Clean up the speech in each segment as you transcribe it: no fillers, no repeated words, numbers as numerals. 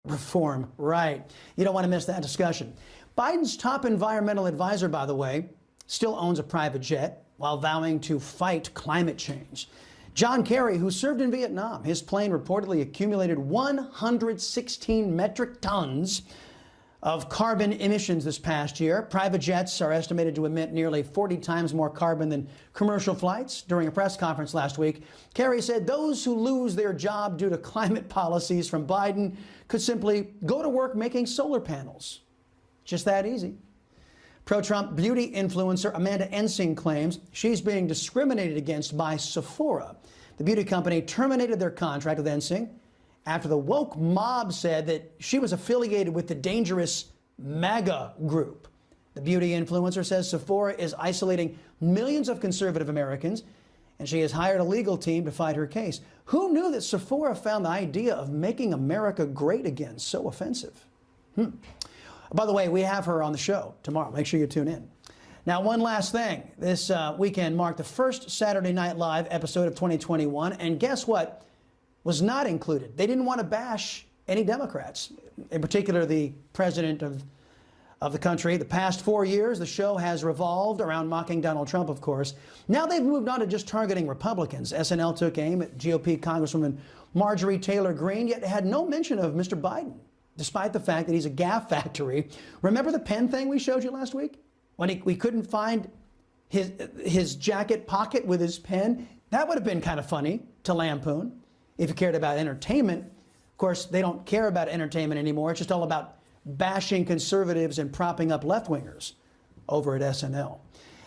Reform, right. You don't want to miss that discussion. Biden's top environmental advisor, by the way, still owns a private jet while vowing to fight climate change. John Kerry, who served in Vietnam, his plane reportedly accumulated 116 metric tons of carbon emissions this past year. Private jets are estimated to emit nearly 40 times more carbon than commercial flights. During a press conference last week, Kerry said those who lose their job due to climate policies from Biden could simply go to work making solar panels. Just that easy. Pro-Trump beauty influencer Amanda Ensing claims she's being discriminated against by Sephora. The beauty company terminated their contract with Ensing after the woke mob said that she was affiliated with the dangerous MAGA group. The beauty influencer says Sephora is isolating millions of conservative Americans, and she has hired a legal team to fight her case. Who knew that Sephora found the idea of making America great again so offensive? By the way, we have her on the show tomorrow. Make sure you tune in. Now, one last thing. This weekend marked the first Saturday Night Live episode of 2021, and guess what was not included? They didn't want to bash any Democrats, in particular the president of the country. The past 4 years, the show has revolved around mocking Donald Trump, of course. Now they've moved on to just targeting Republicans. SNL took aim at GOP Congresswoman Marjorie Taylor Greene, yet had no mention of Mr. Biden, despite the fact that he's a gaffe factory. Remember the pen thing we showed you last week? When we couldn't find his jacket pocket with his pen? That would have been kind of funny to lampoon if you cared about entertainment. Of course, they don't care about entertainment anymore. It's just all about bashing conservatives and propping up left-wingers over at SNL.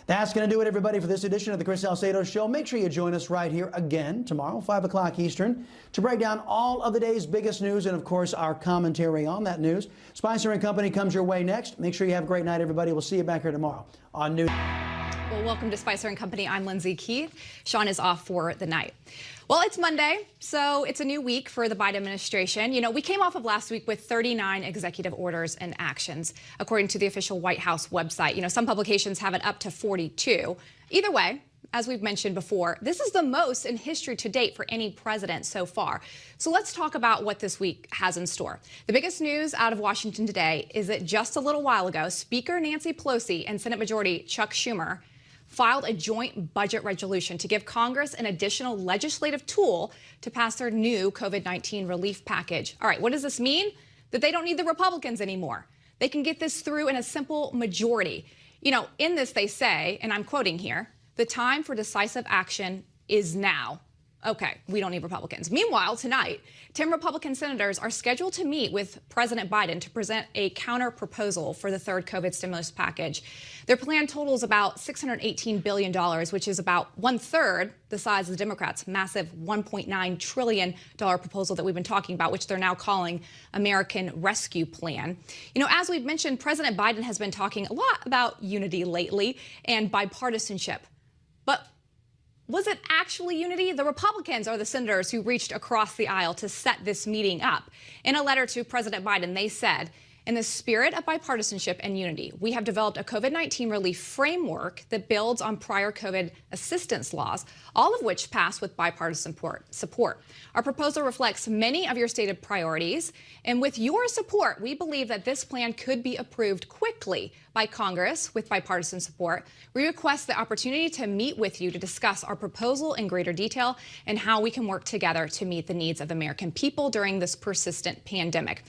That's going to do it, everybody, for this edition of the Chris Salcedo Show. Make sure you join us right here again tomorrow, 5 o'clock Eastern, to break down all of the day's biggest news and, of course, our commentary on that news. Spicer & Company comes your way next. Make sure you have a great night, everybody. We'll see you back here tomorrow on News. Well, welcome to Spicer & Company. I'm Lindsay Keith. Sean is off for the night. Well, it's Monday, so it's a new week for the Biden administration. You know, we came off of last week with 39 executive orders and actions, according to the official White House website. You know, some publications have it up to 42. Either way, as we've mentioned before, this is the most in history to date for any president so far. So let's talk about what this week has in store. The biggest news out of Washington today is that just a little while ago, Speaker Nancy Pelosi and Senate Majority Chuck Schumer filed a joint budget resolution to give Congress an additional legislative tool to pass their new COVID-19 relief package. All right, what does this mean? That they don't need the Republicans anymore. They can get this through in a simple majority. You know, in this they say, and I'm quoting here, the time for decisive action is now. Okay, we don't need Republicans. Meanwhile, tonight, 10 Republican senators are scheduled to meet with President Biden to present a counter proposal for the third COVID stimulus package. Their plan totals about $618 billion, which is about 1/3 the size of the Democrats' massive $1.9 trillion proposal that we've been talking about, which they're now calling American Rescue Plan. You know, as we've mentioned, President Biden has been talking a lot about unity lately and bipartisanship. But was it actually unity? The Republicans are the senators who reached across the aisle to set this meeting up. In a letter to President Biden, they said, in the spirit of bipartisanship and unity, we have developed a COVID-19 relief framework that builds on prior COVID assistance laws, all of which passed with bipartisan support. Our proposal reflects many of your stated priorities, and with your support, we believe that this plan could be approved quickly by Congress with bipartisan support. We request the opportunity to meet with you to discuss our proposal in greater detail and how we can work together to meet the needs of the American people during this persistent pandemic.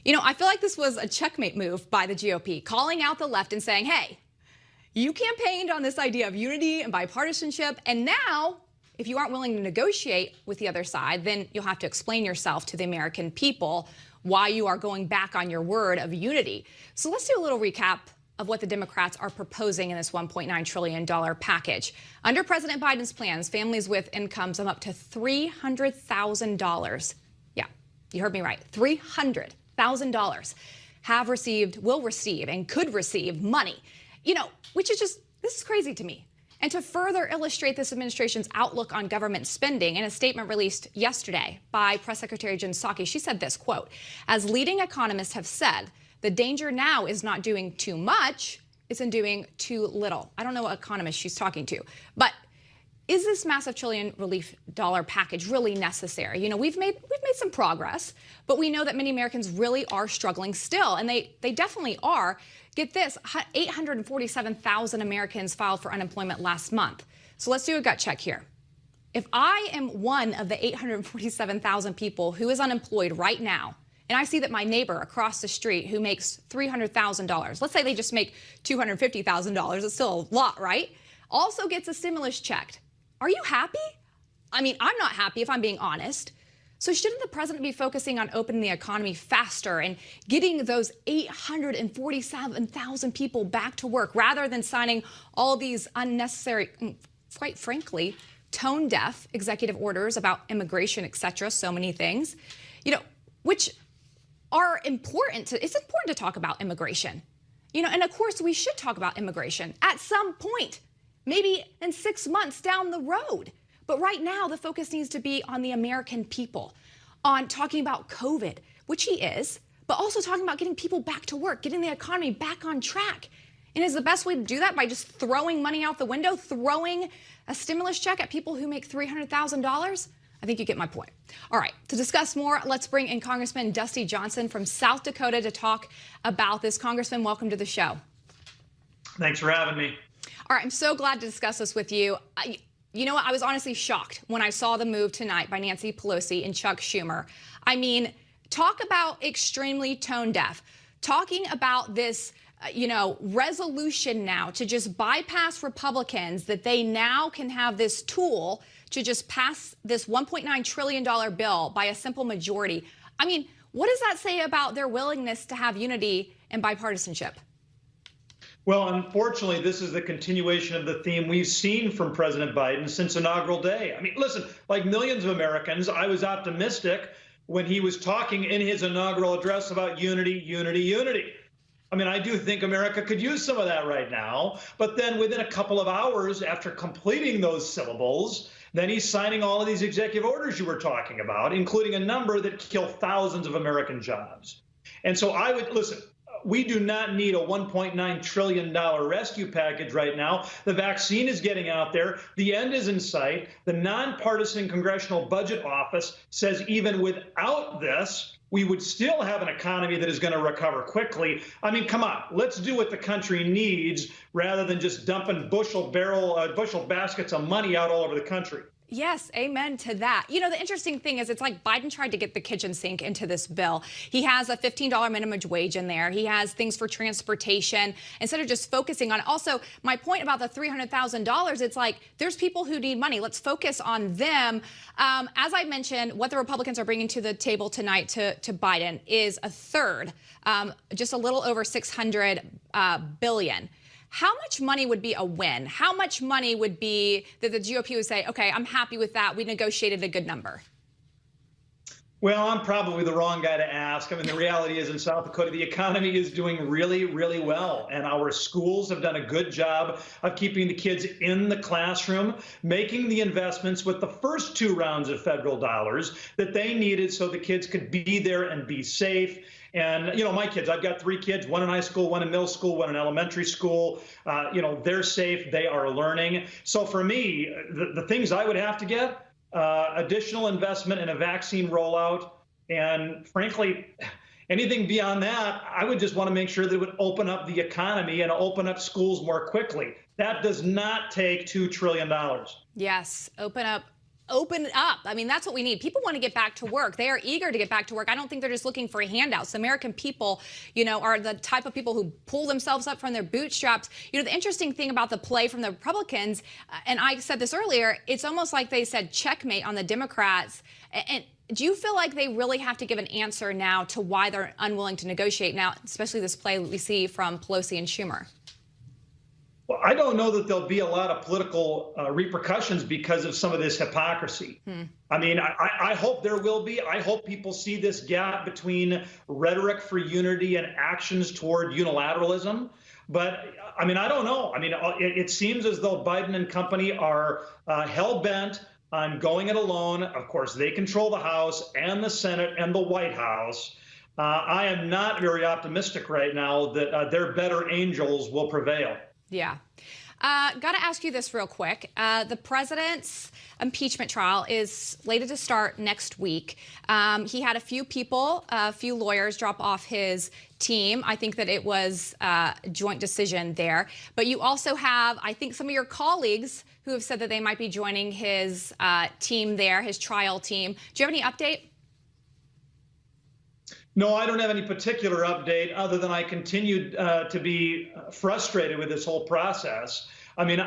You know, I feel like this was a checkmate move by the GOP, calling out the left and saying, hey, you campaigned on this idea of unity and bipartisanship, and now, if you aren't willing to negotiate with the other side, then you'll have to explain yourself to the American people why you are going back on your word of unity. So let's do a little recap of what the Democrats are proposing in this $1.9 trillion package. Under President Biden's plans, families with incomes of up to $300,000, yeah, you heard me right, $300,000 have received, will receive, and could receive money, you know, which is just, this is crazy to me. And to further illustrate this administration's outlook on government spending, in a statement released yesterday by Press Secretary Jen Psaki, she said this, quote, as leading economists have said, the danger now is not doing too much, it's in doing too little. I don't know what economist she's talking to, but is this massive trillion relief dollar package really necessary? You know, we've made some progress, but we know that many Americans really are struggling still, and they definitely are. Get this, 847,000 Americans filed for unemployment last month. So let's do a gut check here. If I am one of the 847,000 people who is unemployed right now, and I see that my neighbor across the street who makes $300,000, let's say they just make $250,000, it's still a lot, right? Also gets a stimulus check. Are you happy? I mean, I'm not happy if I'm being honest. So shouldn't the president be focusing on opening the economy faster and getting those 847,000 people back to work rather than signing all these unnecessary, quite frankly, tone-deaf executive orders about immigration, et cetera, so many things, you know, which are important. It's important to talk about immigration, you know, and of course we should talk about immigration at some point, maybe in 6 months down the road. But right now, the focus needs to be on the American people, on talking about COVID, which he is, but also talking about getting people back to work, getting the economy back on track. And is the best way to do that by just throwing money out the window, throwing a stimulus check at people who make $300,000? I think you get my point. All right, to discuss more, let's bring in Congressman Dusty Johnson from South Dakota to talk about this. Congressman, welcome to the show. Thanks for having me. All right, I'm so glad to discuss this with you. You know what? I was honestly shocked when I saw the move tonight by Nancy Pelosi and Chuck Schumer. I mean, talk about extremely tone deaf. Talking about this, resolution now to just bypass Republicans, that they now can have this tool to just pass this $1.9 trillion bill by a simple majority. I mean, what does that say about their willingness to have unity and bipartisanship? Well, unfortunately, this is the continuation of the theme we've seen from President Biden since inaugural day. I mean, listen, like millions of Americans, I was optimistic when he was talking in his inaugural address about unity, unity, unity. I mean, I do think America could use some of that right now. But then within a couple of hours after completing those syllables, then he's signing all of these executive orders you were talking about, including a number that kill thousands of American jobs. And so I would listen. We do not need a $1.9 trillion rescue package right now. The vaccine is getting out there. The end is in sight. The nonpartisan Congressional Budget Office says even without this, we would still have an economy that is going to recover quickly. I mean, come on, let's do what the country needs rather than just dumping bushel baskets of money out all over the country. Yes, amen to that. You know, the interesting thing is it's like Biden tried to get the kitchen sink into this bill. He has a $15 minimum wage in there. He has things for transportation instead of just focusing on. Also, my point about the $300,000, it's like there's people who need money. Let's focus on them. As I mentioned, what the Republicans are bringing to the table tonight to Biden is a third, just a little over $600 billion. How much money would be a win? How much money would be that the GOP would say, okay, I'm happy with that. We negotiated a good number? Well, I'm probably the wrong guy to ask. I mean, the reality is in South Dakota, the economy is doing really, really well. And our schools have done a good job of keeping the kids in the classroom, making the investments with the first 2 rounds of federal dollars that they needed so the kids could be there and be safe. And, my kids, I've got 3 kids, one in high school, one in middle school, one in elementary school. They're safe. They are learning. So for me, the things I would have to get, additional investment in a vaccine rollout. And frankly, anything beyond that, I would just want to make sure that it would open up the economy and open up schools more quickly. That does not take $2 trillion. Yes, open up. I mean, that's what we need. People want to get back to work. They are eager to get back to work. I don't think they're just looking for handouts. The American people, are the type of people who pull themselves up from their bootstraps. The interesting thing about the play from the Republicans, and I said this earlier, it's almost like they said checkmate on the Democrats. And do you feel like they really have to give an answer now to why they're unwilling to negotiate now, especially this play we see from Pelosi and Schumer? Well, I don't know that there'll be a lot of political repercussions because of some of this hypocrisy. I mean, I hope there will be. I hope people see this gap between rhetoric for unity and actions toward unilateralism. But I mean, I don't know. I mean, it seems as though Biden and company are hell-bent on going it alone. Of course, they control the House and the Senate and the White House. I am not very optimistic right now that their better angels will prevail. Yeah. Got to ask you this real quick. The president's impeachment trial is slated to start next week. He had a few people, a few lawyers drop off his team. I think that it was a joint decision there. But you also have, I think, some of your colleagues who have said that they might be joining his team there, his trial team. Do you have any update? No, I don't have any particular update other than I continued to be frustrated with this whole process. I mean,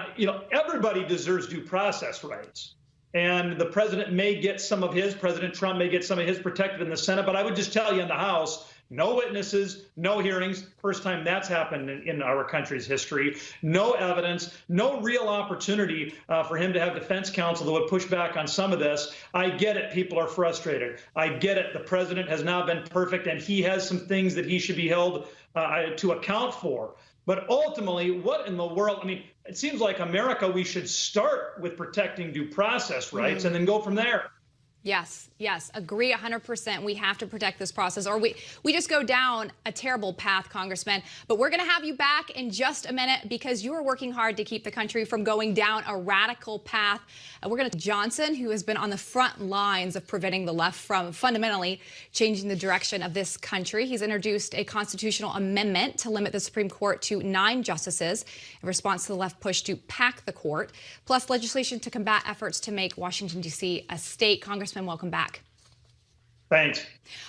everybody deserves due process rights. And the president may get some of his, President Trump may get some of his protected in the Senate. But I would just tell you in the House, no witnesses, no hearings. First time that's happened in our country's history. No evidence, no real opportunity for him to have defense counsel that would push back on some of this. I get it. People are frustrated. I get it. The president has not been perfect, and he has some things that he should be held to account for. But ultimately, what in the world? I mean, it seems like America, we should start with protecting due process rights and then go from there. Yes, agree 100%. We have to protect this process, or we just go down a terrible path, Congressman. But we're going to have you back in just a minute because you are working hard to keep the country from going down a radical path. We're going to Johnson, who has been on the front lines of preventing the left from fundamentally changing the direction of this country. He's introduced a constitutional amendment to limit the Supreme Court to 9 justices in response to the left push to pack the court, plus legislation to combat efforts to make Washington, D.C. a state. Congressman, welcome back. Thanks.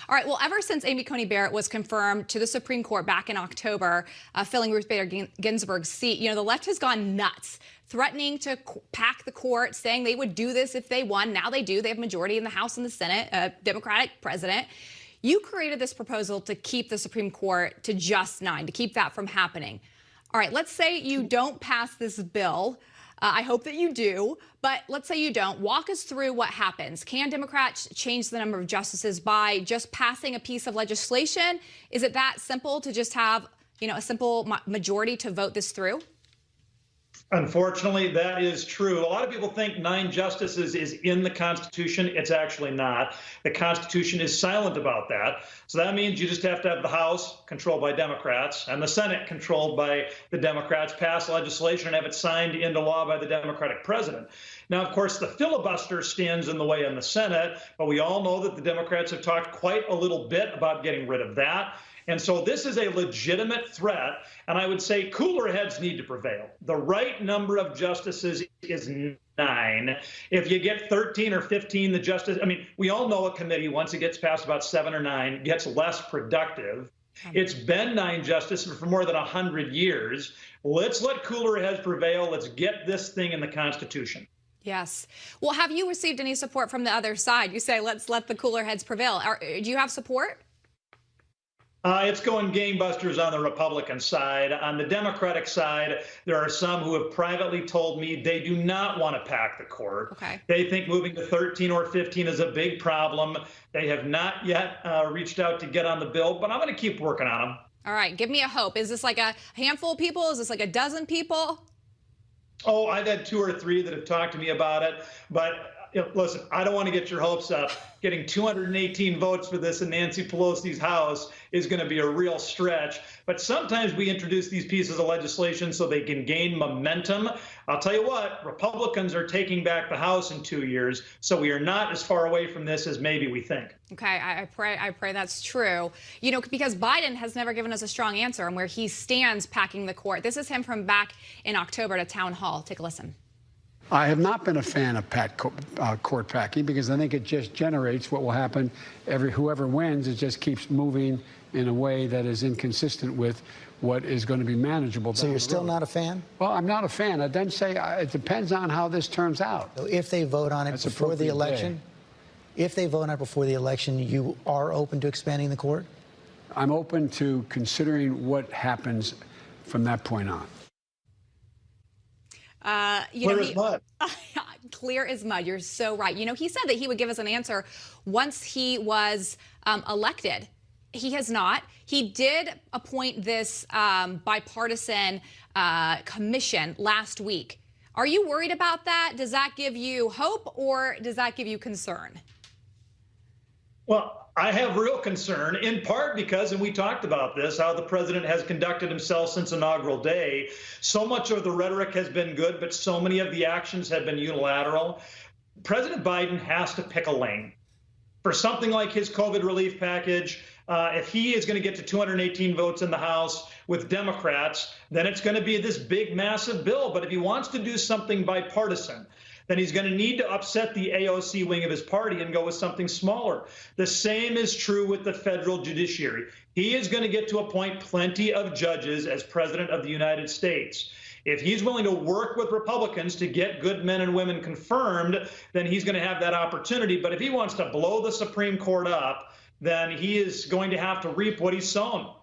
All right. Well, ever since Amy Coney Barrett was confirmed to the Supreme Court back in October, filling Ruth Bader Ginsburg's seat, the left has gone nuts, threatening to pack the court, saying they would do this if they won. Now they do. They have majority in the House and the Senate, a Democratic president. You created this proposal to keep the Supreme Court to just 9, to keep that from happening. All right. Let's say you don't pass this bill. I hope that you do, but let's say you don't. Walk us through what happens. Can Democrats change the number of justices by just passing a piece of legislation? Is it that simple to just have, a simple majority to vote this through? Unfortunately, that is true. A lot of people think 9 justices is in the Constitution. It's actually not. The Constitution is silent about that. So that means you just have to have the House, controlled by Democrats, and the Senate, controlled by the Democrats, pass legislation and have it signed into law by the Democratic president. Now, of course, the filibuster stands in the way in the Senate, but we all know that the Democrats have talked quite a little bit about getting rid of that. And so this is a legitimate threat, and I would say cooler heads need to prevail. The right number of justices is 9. If you get 13 or 15, the justice, we all know a committee, once it gets past about 7 or 9, gets less productive. It's been 9 justices for more than 100 years. Let's let cooler heads prevail. Let's get this thing in the Constitution. Yes. Well, have you received any support from the other side? You say, let's let the cooler heads prevail. Do you have support? It's going gangbusters on the Republican side. On the Democratic side, there are some who have privately told me they do not want to pack the court. Okay. They think moving to 13 or 15 is a big problem. They have not yet reached out to get on the bill, but I'm going to keep working on them. All right. Give me a hope. Is this like a handful of people? Is this like a dozen people? Oh, I've had 2 or 3 that have talked to me about it, but listen, I don't want to get your hopes up. Getting 218 votes for this in Nancy Pelosi's House is going to be a real stretch. But sometimes we introduce these pieces of legislation so they can gain momentum. I'll tell you what, Republicans are taking back the House in 2 years, so we are not as far away from this as maybe we think. Okay, I pray that's true. Because Biden has never given us a strong answer on where he stands packing the court. This is him from back in October at a town hall. Take a listen. I have not been a fan of court packing because I think it just generates what will happen. Whoever wins, it just keeps moving in a way that is inconsistent with what is going to be manageable. So you're still not a fan? Well, I'm not a fan. I then say it depends on how this turns out. So if they vote on it before the election, you are open to expanding the court? I'm open to considering what happens from that point on. Clear as mud. Clear as mud. You're so right. He said that he would give us an answer once he was elected. He has not. He did appoint this bipartisan commission last week. Are you worried about that? Does that give you hope or does that give you concern? Well, I have real concern, in part because, and we talked about this, how the president has conducted himself since inaugural day. So much of the rhetoric has been good, but so many of the actions have been unilateral. President Biden has to pick a lane. For something like his COVID relief package, if he is going to get to 218 votes in the House with Democrats, then it's going to be this big, massive bill. But if he wants to do something bipartisan, then he's going to need to upset the AOC wing of his party and go with something smaller. The same is true with the federal judiciary. He is going to get to appoint plenty of judges as president of the United States. If he's willing to work with Republicans to get good men and women confirmed, then he's going to have that opportunity. But if he wants to blow the Supreme Court up, then he is going to have to reap what he's sown.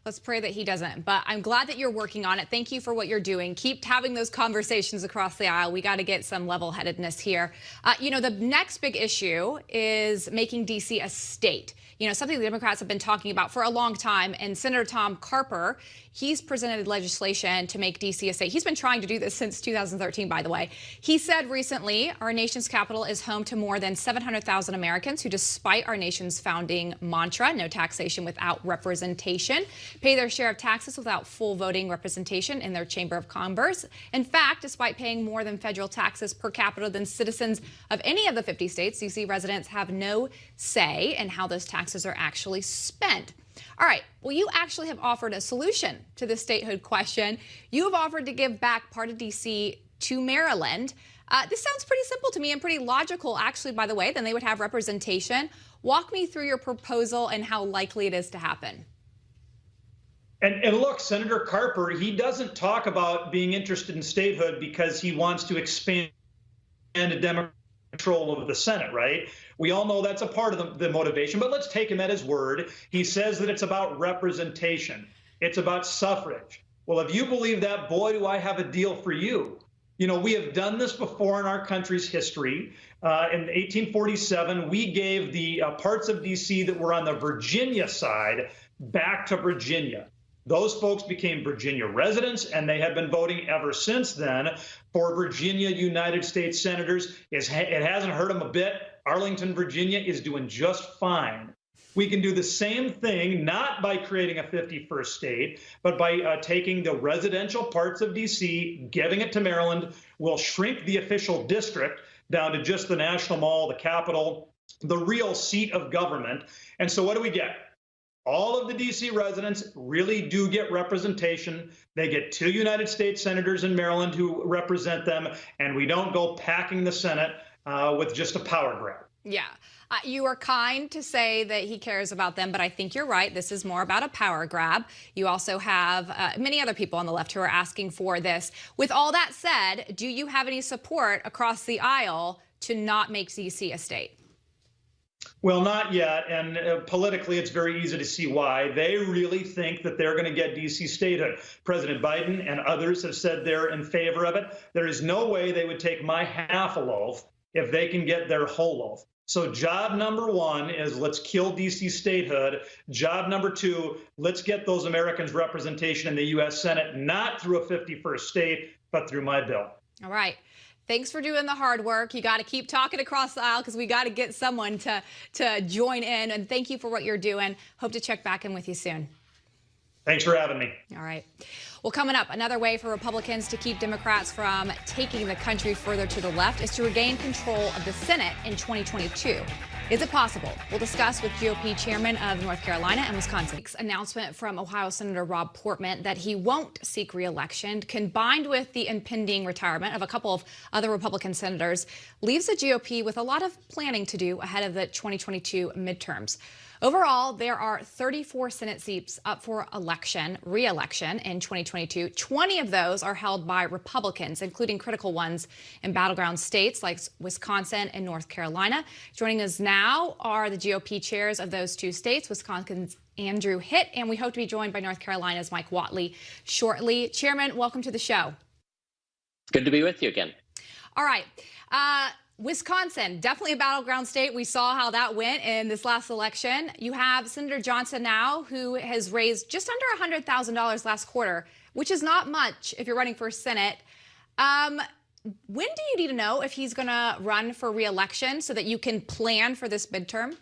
Let's pray that he doesn't. But I'm glad that you're working on it. Thank you for what you're doing. Keep having those conversations across the aisle. We got to get some level-headedness here. The next big issue is making D.C. a state. Something the Democrats have been talking about for a long time. And Senator Tom Carper, he's presented legislation to make D.C. a state. He's been trying to do this since 2013, by the way. He said recently, our nation's capital is home to more than 700,000 Americans who, despite our nation's founding mantra, no taxation without representation, pay their share of taxes without full voting representation in their Chamber of Commerce. In fact, despite paying more than federal taxes per capita than citizens of any of the 50 states, D.C. residents have no say in how those taxes are actually spent. All right. Well, you actually have offered a solution to the statehood question. You have offered to give back part of D.C. to Maryland. This sounds pretty simple to me and pretty logical, actually, by the way. Then they would have representation. Walk me through your proposal and how likely it is to happen. And look, Senator Carper, he doesn't talk about being interested in statehood because he wants to expand a Democratic control over the Senate, right? We all know that's a part of the motivation, but let's take him at his word. He says that it's about representation. It's about suffrage. Well, if you believe that, boy, do I have a deal for you. We have done this before in our country's history. In 1847, we gave the parts of D.C. that were on the Virginia side back to Virginia. Those folks became Virginia residents, and they have been voting ever since then for Virginia United States senators. It hasn't hurt them a bit. Arlington, Virginia is doing just fine. We can do the same thing, not by creating a 51st state, but by taking the residential parts of D.C., giving it to Maryland. We'll shrink the official district down to just the National Mall, the Capitol, the real seat of government. And so what do we get? All of the D.C. residents really do get representation. They get 2 United States senators in Maryland who represent them, and we don't go packing the Senate with just a power grab. Yeah. You are kind to say that he cares about them, but I think you're right. This is more about a power grab. You also have many other people on the left who are asking for this. With all that said, do you have any support across the aisle to not make D.C. a state? Well, not yet. And politically, it's very easy to see why. They really think that they're going to get D.C. statehood. President Biden and others have said they're in favor of it. There is no way they would take my half a loaf if they can get their whole loaf. So job number 1 is let's kill D.C. statehood. Job number 2, let's get those Americans representation in the U.S. Senate, not through a 51st state, but through my bill. All right. Thanks for doing the hard work. You got to keep talking across the aisle because we got to get someone to join in. And thank you for what you're doing. Hope to check back in with you soon. Thanks for having me. All right. Well, coming up, another way for Republicans to keep Democrats from taking the country further to the left is to regain control of the Senate in 2022. Is it possible? We'll discuss with GOP chairman of North Carolina and Wisconsin. Announcement from Ohio Senator Rob Portman that he won't seek re-election, combined with the impending retirement of a couple of other Republican senators, leaves the GOP with a lot of planning to do ahead of the 2022 midterms. Overall, there are 34 Senate seats up for re-election in 2022. 20 of those are held by Republicans, including critical ones in battleground states like Wisconsin and North Carolina. Joining us now are the GOP chairs of those 2 states, Wisconsin's Andrew Hitt, and we hope to be joined by North Carolina's Mike Whatley shortly. Chairman, welcome to the show. Good to be with you again. All right. Wisconsin, definitely a battleground state. We saw how that went in this last election. You have Senator Johnson now, who has raised just under $100,000 last quarter, which is not much if you're running for Senate. when do you need to know if he's going to run for re-election so that you can plan for this midterm?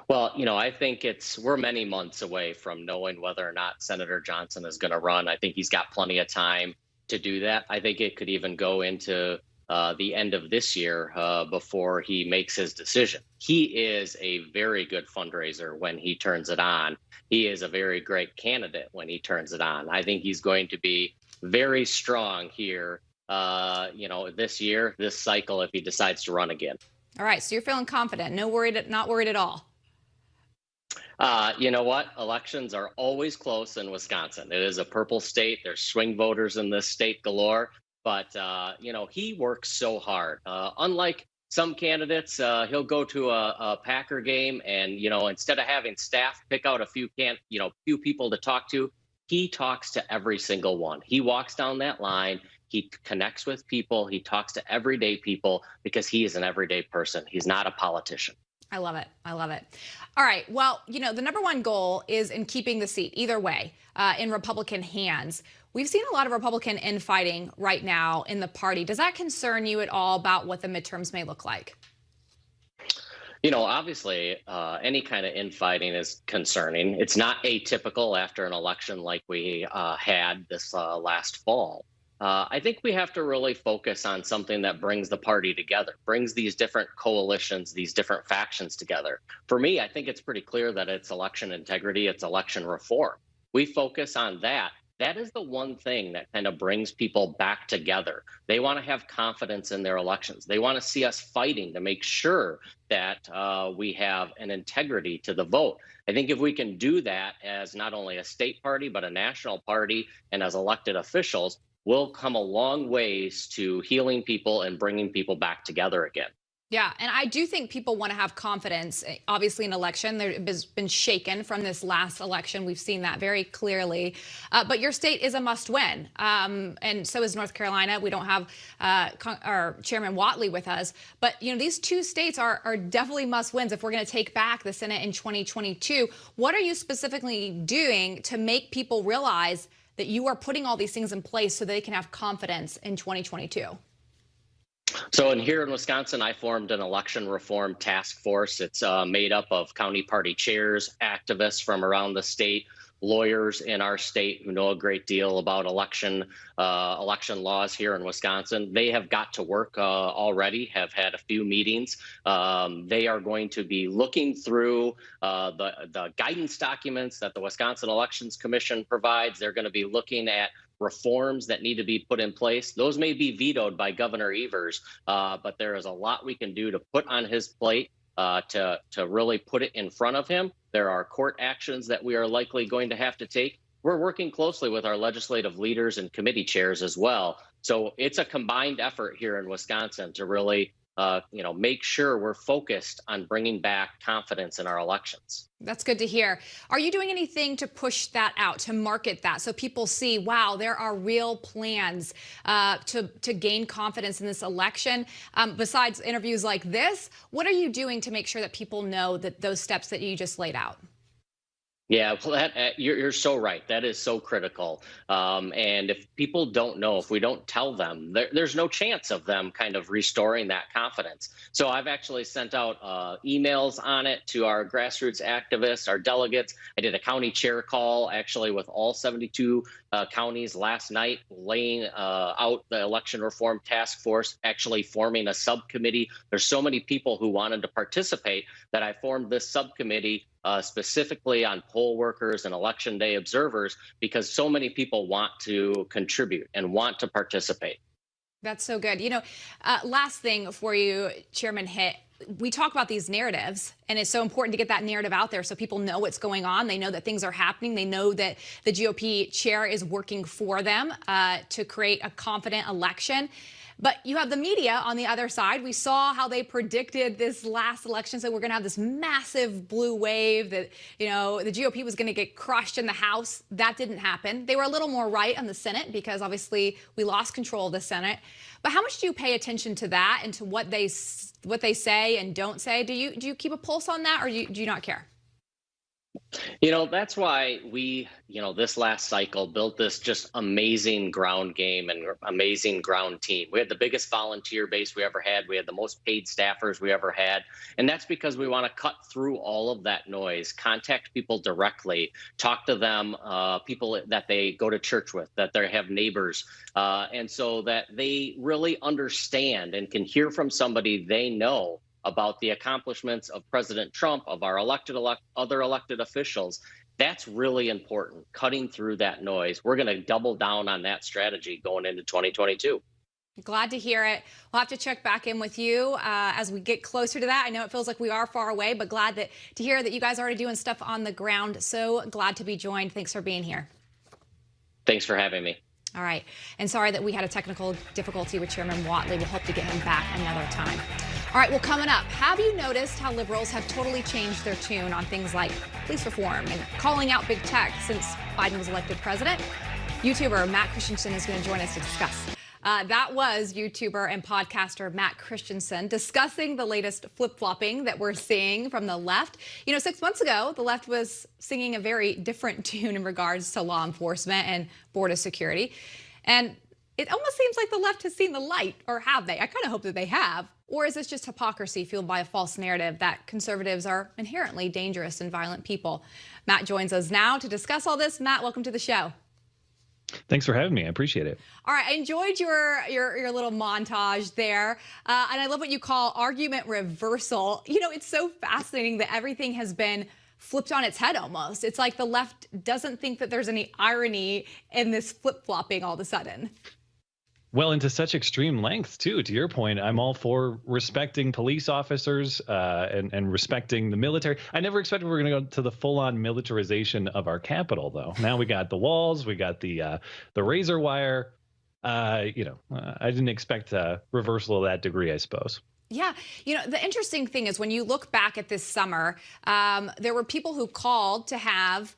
Well, I think we're many months away from knowing whether or not Senator Johnson is going to run. I think he's got plenty of time to do that. I think it could even go into the end of this year before he makes his decision. He is a very good fundraiser when he turns it on. He is a very great candidate when he turns it on. I think he's going to be very strong here, this year, this cycle, if he decides to run again. All right, so you're feeling confident, not worried at all. You know what? Elections are always close in Wisconsin. It is a purple state. There's swing voters in this state galore. But, he works so hard. Unlike some candidates, he'll go to a Packer game and, instead of having staff pick out a few people to talk to, he talks to every single one. He walks down that line. He connects with people. He talks to everyday people because he is an everyday person. He's not a politician. I love it. I love it. All right. Well, the number one goal is in keeping the seat either way in Republican hands. We've seen a lot of Republican infighting right now in the party. Does that concern you at all about what the midterms may look like? Obviously, any kind of infighting is concerning. It's not atypical after an election like we had this last fall. I think we have to really focus on something that brings the party together, brings these different coalitions, these different factions together. For me, I think it's pretty clear that it's election integrity, it's election reform. We focus on that. That is the one thing that kind of brings people back together. They want to have confidence in their elections. They want to see us fighting to make sure that we have an integrity to the vote. I think if we can do that as not only a state party, but a national party and as elected officials, we'll come a long ways to healing people and bringing people back together again. Yeah, and I do think people want to have confidence. Obviously, an election there has been shaken from this last election. We've seen that very clearly. But your state is a must-win, and so is North Carolina. We don't have our Chairman Whatley with us, but these two states are definitely must-wins if we're going to take back the Senate in 2022. What are you specifically doing to make people realize that you are putting all these things in place so they can have confidence in 2022? So here in Wisconsin, I formed an election reform task force. It's made up of county party chairs, activists from around the state, lawyers in our state who know a great deal about election laws here in Wisconsin. They have got to work already, have had a few meetings. They are going to be looking through the guidance documents that the Wisconsin Elections Commission provides. They're going to be looking at reforms that need to be put in place. Those may be vetoed by Governor Evers, but there is a lot we can do to put on his plate to really put it in front of him. There are court actions that we are likely going to have to take. We're working closely with our legislative leaders and committee chairs as well. So it's a combined effort here in Wisconsin to really make sure we're focused on bringing back confidence in our elections. That's good to hear. Are you doing anything to push that out, to market that, so people see, wow, there are real plans to gain confidence in this election? Besides interviews like this, what are you doing to make sure that people know that those steps that you just laid out? Yeah, well, you're so right. That is so critical. And if people don't know, if we don't tell them, there's no chance of them kind of restoring that confidence. So I've actually sent out emails on it to our grassroots activists, our delegates. I did a county chair call actually with all 72 counties last night, laying out the election reform task force, actually forming a subcommittee. There's so many people who wanted to participate that I formed this subcommittee specifically on poll workers and election day observers, because so many people want to contribute and want to participate. That's so good. Last thing for you, Chairman Hitt, we talk about these narratives, and it's so important to get that narrative out there so people know what's going on. They know that things are happening. They know that the GOP chair is working for them to create a confident election. But you have the media on the other side. We saw how they predicted this last election. So we're going to have this massive blue wave that, the GOP was going to get crushed in the House. That didn't happen. They were a little more right on the Senate because obviously we lost control of the Senate. But how much do you pay attention to that and to what they say and don't say? Do you keep a pulse on that, or do you not care? That's why we, this last cycle built this just amazing ground game and amazing ground team. We had the biggest volunteer base we ever had. We had the most paid staffers we ever had. And that's because we want to cut through all of that noise, contact people directly, talk to them, people that they go to church with, that they have neighbors, and so that they really understand and can hear from somebody they know about the accomplishments of President Trump, of our other elected officials. That's really important, cutting through that noise. We're going to double down on that strategy going into 2022. Glad to hear it. We'll have to check back in with you as we get closer to that. I know it feels like we are far away, but glad to hear that you guys are already doing stuff on the ground. So glad to be joined. Thanks for being here. Thanks for having me. All right. And sorry that we had a technical difficulty with Chairman Whatley. We'll hope to get him back another time. All right, well, coming up, have you noticed how liberals have totally changed their tune on things like police reform and calling out big tech since Biden was elected president? YouTuber Matt Christensen is going to join us to discuss. That was YouTuber and podcaster Matt Christensen discussing the latest flip-flopping that we're seeing from the left. 6 months ago, the left was singing a very different tune in regards to law enforcement and border security. And it almost seems like the left has seen the light, or have they? I kind of hope that they have. Or is this just hypocrisy fueled by a false narrative that conservatives are inherently dangerous and violent people? Matt joins us now to discuss all this. Matt, welcome to the show. Thanks for having me. I appreciate it. All right. I enjoyed your little montage there. And I love what you call argument reversal. It's so fascinating that everything has been flipped on its head almost. It's like the left doesn't think that there's any irony in this flip-flopping all of a sudden. Well, into such extreme lengths, too. To your point, I'm all for respecting police officers and respecting the military. I never expected we were going to go to the full-on militarization of our Capitol, though. Now we got the walls, we got the razor wire. I didn't expect a reversal of that degree, I suppose. Yeah. The interesting thing is when you look back at this summer, there were people who called to have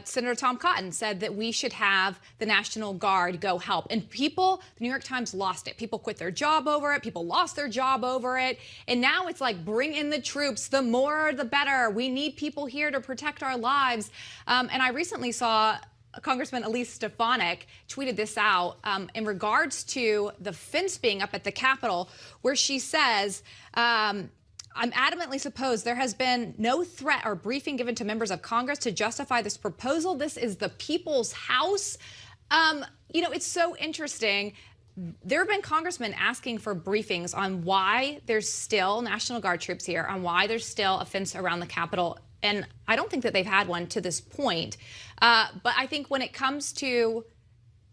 Senator Tom Cotton said that we should have the National Guard go help. And the New York Times lost it. People quit their job over it. People lost their job over it. And now it's like, bring in the troops. The more, the better. We need people here to protect our lives. And I recently saw Congressman Elise Stefanik tweeted this out in regards to the fence being up at the Capitol, where she says, I'm adamantly suppose there has been no threat or briefing given to members of Congress to justify this proposal. This is the people's house. It's so interesting. There have been congressmen asking for briefings on why there's still National Guard troops here, on why there's still a fence around the Capitol. And I don't think that they've had one to this point. But I think when it comes to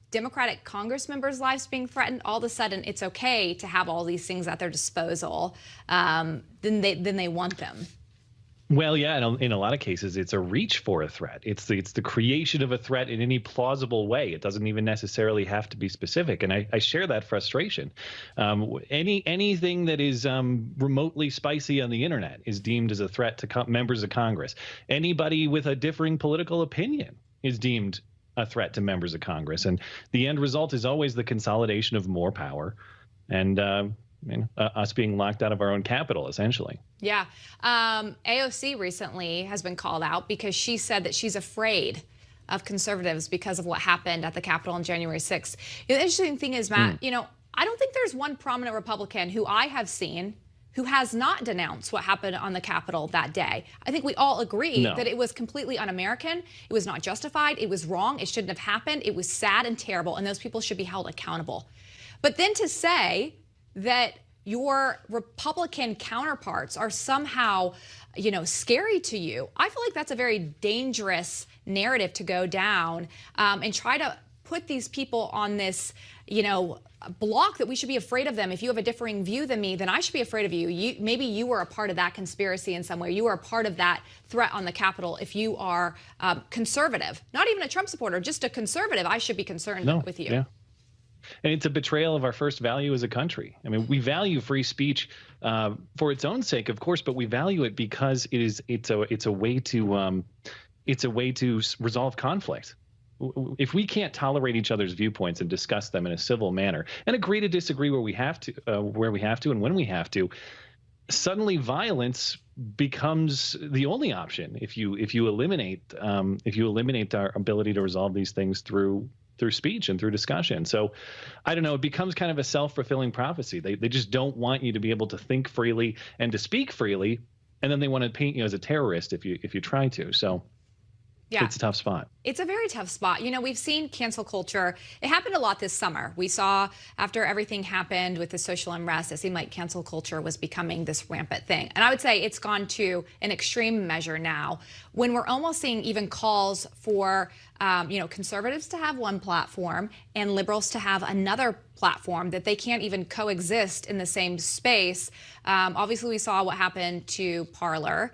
Democratic Congress members' lives being threatened, all of a sudden it's okay to have all these things at their disposal. Then they want them. Well, yeah, in a lot of cases, it's a reach for a threat. It's the creation of a threat in any plausible way. It doesn't even necessarily have to be specific. And I share that frustration. Anything that is remotely spicy on the internet is deemed as a threat to members of Congress. Anybody with a differing political opinion is deemed a threat to members of Congress. And the end result is always the consolidation of more power and us being locked out of our own Capitol, essentially. Yeah. AOC recently has been called out because she said that she's afraid of conservatives because of what happened at the Capitol on January 6th. The interesting thing is, Matt, I don't think there's one prominent Republican who I have seen who has not denounced what happened on the Capitol that day. I think we all agree that it was completely un-American. It was not justified. It was wrong. It shouldn't have happened. It was sad and terrible, and those people should be held accountable. But then to say that your Republican counterparts are somehow, scary to you, I feel like that's a very dangerous narrative to go down and try to put these people on this, block that we should be afraid of them. If you have a differing view than me, then I should be afraid of you. Maybe you were a part of that conspiracy in some way. You were a part of that threat on the Capitol. If you are conservative, not even a Trump supporter, just a conservative, I should be concerned with you. Yeah. And it's a betrayal of our first value as a country. I mean, we value free speech for its own sake, of course, but we value it because it's a way to resolve conflict. If we can't tolerate each other's viewpoints and discuss them in a civil manner and agree to disagree where we have to and when we have to, suddenly violence becomes the only option if you eliminate our ability to resolve these things through speech and through discussion. So I don't know, it becomes kind of a self-fulfilling prophecy. They just don't want you to be able to think freely and to speak freely, and then they want to paint you as a terrorist if you try to. So yeah, it's a tough spot. It's a very tough spot. You know, we've seen cancel culture. It happened a lot this summer. We saw after everything happened with the social unrest, it seemed like cancel culture was becoming this rampant thing. And I would say it's gone to an extreme measure now when we're almost seeing even calls for, conservatives to have one platform and liberals to have another platform, that they can't even coexist in the same space. Obviously, we saw what happened to Parler.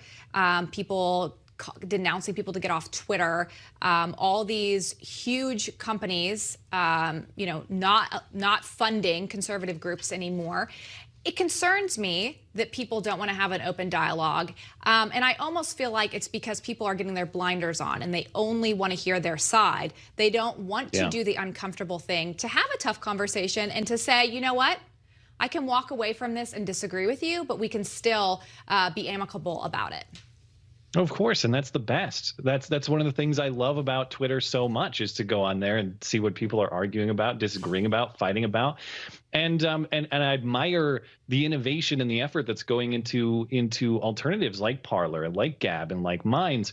People denouncing people to get off Twitter, all these huge companies, not funding conservative groups anymore. It concerns me that people don't want to have an open dialogue. And I almost feel like it's because people are getting their blinders on and they only want to hear their side. They don't want to do the uncomfortable thing, to have a tough conversation and to say, you know what? I can walk away from this and disagree with you, but we can still be amicable about it. Of course, and that's the best. That's one of the things I love about Twitter so much, is to go on there and see what people are arguing about, disagreeing about, fighting about. And I admire the innovation and the effort that's going into alternatives like Parler and like Gab and like Minds,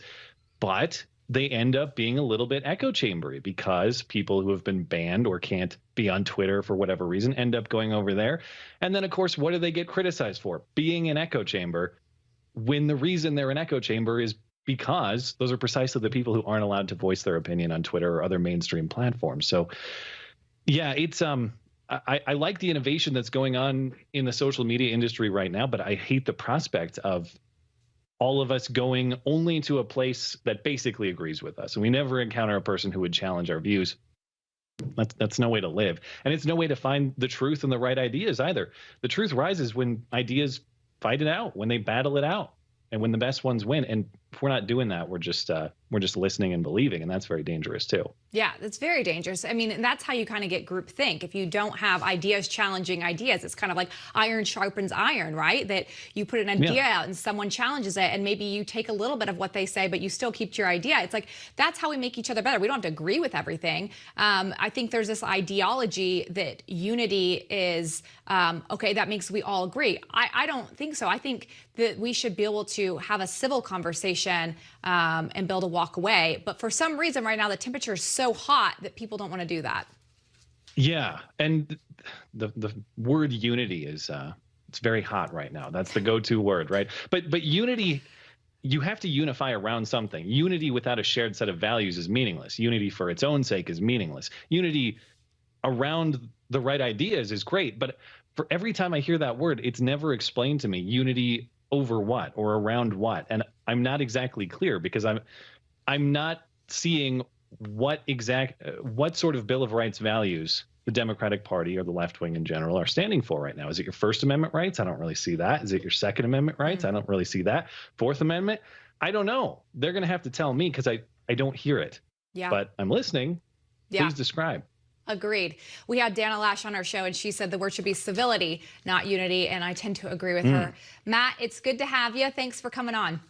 but they end up being a little bit echo chambery because people who have been banned or can't be on Twitter for whatever reason end up going over there. And then, of course, what do they get criticized for? Being an echo chamber, when the reason they're an echo chamber is because those are precisely the people who aren't allowed to voice their opinion on Twitter or other mainstream platforms. So yeah, it's I like the innovation that's going on in the social media industry right now, but I hate the prospect of all of us going only to a place that basically agrees with us. And we never encounter a person who would challenge our views. That's no way to live. And it's no way to find the truth and the right ideas either. The truth rises when ideas fight it out, when they battle it out, and when the best ones win. And if we're not doing that, we're just listening and believing, and that's very dangerous too. Yeah, it's very dangerous. I mean, and that's how you kind of get groupthink. If you don't have ideas challenging ideas, it's kind of like iron sharpens iron, right? That you put an idea out and someone challenges it, and maybe you take a little bit of what they say, but you still keep to your idea. It's like, that's how we make each other better. We don't have to agree with everything. I think there's this ideology that unity is, okay, that makes we all agree. I don't think so. I think that we should be able to have a civil conversation and build a walk away. But for some reason right now, the temperature is so hot that people don't want to do that. Yeah. And the word unity is it's very hot right now. That's the go-to word, right? But unity, you have to unify around something. Unity without a shared set of values is meaningless. Unity for its own sake is meaningless. Unity around the right ideas is great. But for every time I hear that word, it's never explained to me. Unity over what or around what? And I'm not exactly clear, because I'm not seeing what sort of Bill of Rights values the Democratic Party or the left wing in general are standing for right now. Is it your First Amendment rights? I don't really see that. Is it your Second Amendment rights? I don't really see that. Fourth Amendment? I don't know. They're going to have to tell me, because I don't hear it. Yeah. But I'm listening. Please describe. Agreed. We had Dana Lash on our show, and she said the word should be civility, not unity, and I tend to agree with her. Matt, it's good to have you. Thanks for coming on.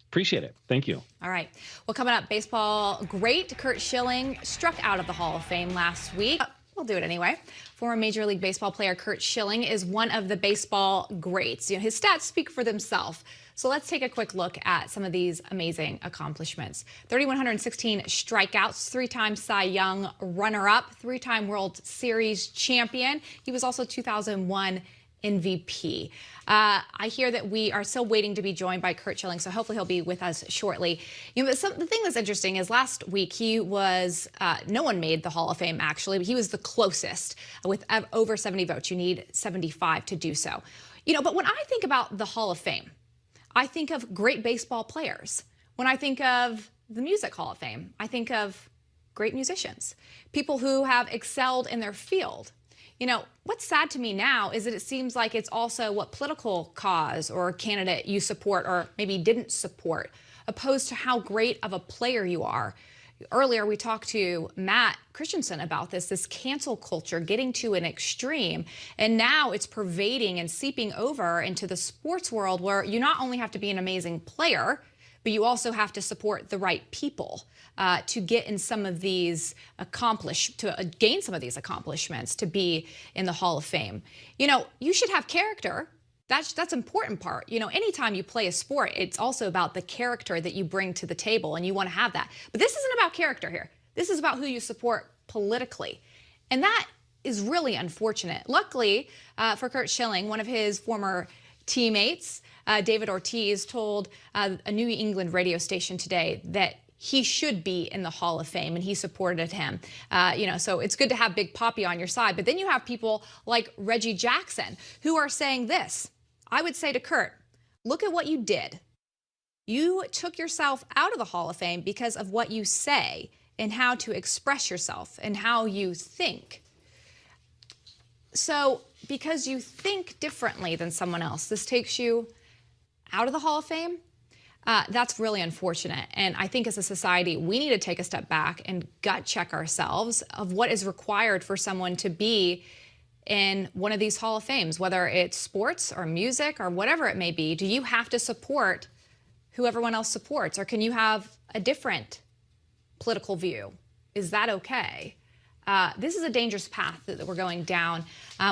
Appreciate it. Thank you. All right. Well, coming up, baseball great Curt Schilling struck out of the Hall of Fame last week. We'll do it anyway. Former Major League Baseball player Curt Schilling is one of the baseball greats. His stats speak for themselves. So let's take a quick look at some of these amazing accomplishments. 3,116 strikeouts, 3-time Cy Young runner-up, 3-time World Series champion. He was also 2001 MVP. I hear that we are still waiting to be joined by Curt Schilling, so hopefully he'll be with us shortly. The thing that's interesting is last week he was, no one made the Hall of Fame actually, but he was the closest with over 70 votes. You need 75 to do so. But when I think about the Hall of Fame, I think of great baseball players. When I think of the Music Hall of Fame, I think of great musicians, people who have excelled in their field. What's sad to me now is that it seems like it's also what political cause or candidate you support or maybe didn't support, opposed to how great of a player you are. Earlier, we talked to Matt Christensen about this cancel culture getting to an extreme. And now it's pervading and seeping over into the sports world, where you not only have to be an amazing player, but you also have to support the right people to get in some of these gain some of these accomplishments, to be in the Hall of Fame. You know, you should have character. That's important part. You know, anytime you play a sport, it's also about the character that you bring to the table, and you want to have that. But this isn't about character here. This is about who you support politically. And that is really unfortunate. Luckily for Curt Schilling, one of his former teammates, David Ortiz, told a New England radio station today that he should be in the Hall of Fame, and he supported him. So it's good to have Big Papi on your side. But then you have people like Reggie Jackson who are saying this. I would say to Curt, look at what you did. You took yourself out of the Hall of Fame because of what you say and how to express yourself and how you think. So because you think differently than someone else, this takes you out of the Hall of Fame. That's really unfortunate. And I think as a society, we need to take a step back and gut check ourselves of what is required for someone to be in one of these Hall of Fames, whether it's sports or music or whatever it may be. Do you have to support who everyone else supports, or can you have a different political view? Is that okay? This is a dangerous path that we're going down.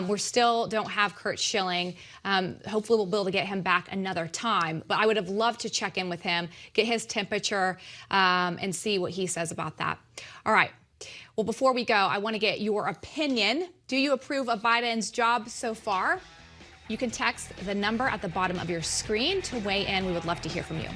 We still don't have Curt Schilling. Hopefully we'll be able to get him back another time. But I would have loved to check in with him, get his temperature, and see what he says about that. All right. Well, before we go, I want to get your opinion. Do you approve of Biden's job so far? You can text the number at the bottom of your screen to weigh in. We would love to hear from you.